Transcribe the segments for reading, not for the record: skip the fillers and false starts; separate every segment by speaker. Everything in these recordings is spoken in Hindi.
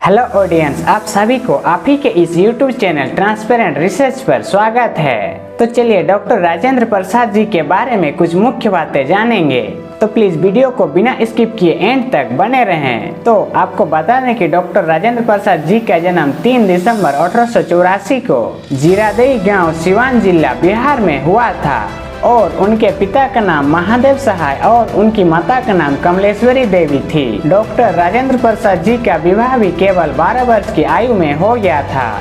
Speaker 1: हेलो ऑडियंस, आप सभी को आप ही के इस YouTube चैनल ट्रांसपेरेंट रिसर्च पर स्वागत है। तो चलिए डॉक्टर राजेंद्र प्रसाद जी के बारे में कुछ मुख्य बातें जानेंगे। तो प्लीज वीडियो को बिना स्किप किए एंड तक बने रहें। तो आपको बता दें कि डॉक्टर राजेंद्र प्रसाद जी का जन्म 3 दिसंबर 1884 को जीरादेई गांव सिवान जिला बिहार में हुआ था और उनके पिता का नाम महादेव सहाय और उनकी माता का नाम कमलेश्वरी देवी थी। डॉक्टर राजेंद्र प्रसाद जी का विवाह भी केवल 12 वर्ष की आयु में हो गया था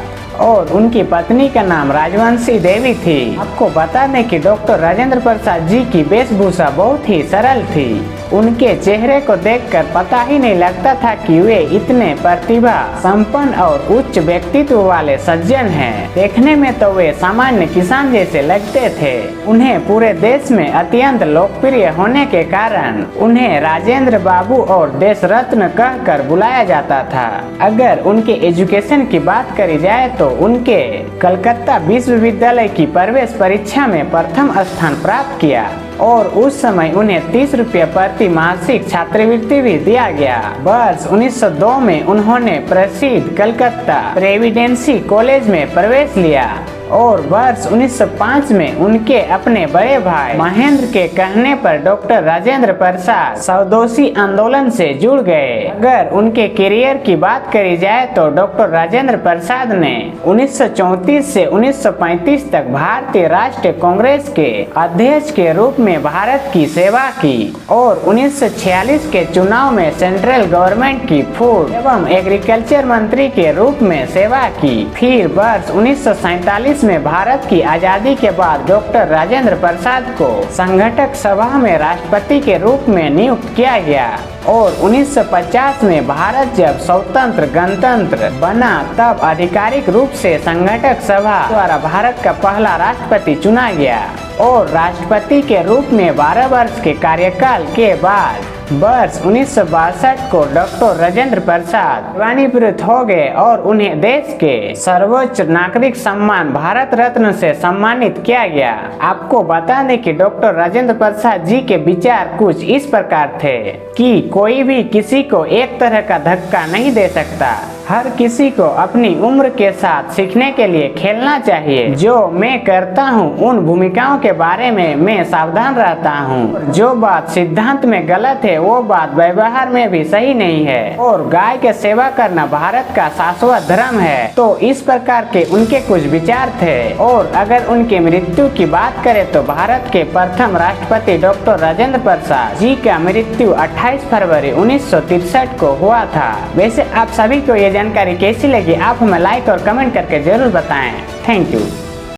Speaker 1: और उनकी पत्नी का नाम राजवंशी देवी थी। आपको बता दें कि डॉक्टर राजेंद्र प्रसाद जी की वेशभूषा बहुत ही सरल थी। उनके चेहरे को देखकर पता ही नहीं लगता था कि वे इतने प्रतिभा संपन्न और उच्च व्यक्तित्व वाले सज्जन हैं। देखने में तो वे सामान्य किसान जैसे लगते थे। उन्हें पूरे देश में अत्यंत लोकप्रिय होने के कारण उन्हें राजेंद्र बाबू और देश रत्न कहकर बुलाया जाता था। अगर उनके एजुकेशन की बात करी जाए तो उनके कलकत्ता विश्वविद्यालय की प्रवेश परीक्षा में प्रथम स्थान प्राप्त किया और उस समय उन्हें 30 रुपये प्रति मासिक छात्रवृत्ति भी दिया गया। वर्ष 1902 में उन्होंने प्रसिद्ध कलकत्ता प्रेसिडेंसी कॉलेज में प्रवेश लिया और वर्ष 1905 में उनके अपने बड़े भाई महेंद्र के कहने पर डॉक्टर राजेंद्र प्रसाद स्वदेशी आंदोलन से जुड़ गए। अगर उनके करियर की बात करी जाए तो डॉक्टर राजेंद्र प्रसाद ने 1934 से 1935 तक भारतीय राष्ट्रीय कांग्रेस के अध्यक्ष के रूप में भारत की सेवा की और 1946 के चुनाव में सेंट्रल गवर्नमेंट की फूड एवं एग्रीकल्चर मंत्री के रूप में सेवा की। फिर वर्ष 1947 में भारत की आजादी के बाद डॉक्टर राजेंद्र प्रसाद को संघटक सभा में राष्ट्रपति के रूप में नियुक्त किया गया और 1950 में भारत जब स्वतंत्र गणतंत्र बना तब आधिकारिक रूप से संघटक सभा द्वारा भारत का पहला राष्ट्रपति चुना गया और राष्ट्रपति के रूप में 12 वर्ष के कार्यकाल के बाद वर्ष 1962 को डॉक्टर राजेंद्र प्रसाद सेवानिवृत्त हो गए और उन्हें देश के सर्वोच्च नागरिक सम्मान भारत रत्न से सम्मानित किया गया। आपको बता दें कि डॉक्टर राजेंद्र प्रसाद जी के विचार कुछ इस प्रकार थे कि कोई भी किसी को एक तरह का धक्का नहीं दे सकता। हर किसी को अपनी उम्र के साथ सीखने के लिए खेलना चाहिए। जो मैं करता हूँ उन भूमिकाओं के बारे में मैं सावधान रहता हूँ। जो बात सिद्धांत में गलत है वो बात व्यवहार में भी सही नहीं है और गाय के सेवा करना भारत का शाश्वत धर्म है। तो इस प्रकार के उनके कुछ विचार थे। और अगर उनके मृत्यु की बात करें तो भारत के प्रथम राष्ट्रपति डॉक्टर राजेंद्र प्रसाद जी का मृत्यु 28 फरवरी 1963 को हुआ था। वैसे आप सभी को ये जानकारी कैसी लगी आप हमें लाइक और कमेंट करके जरूर बताएं। Thank you.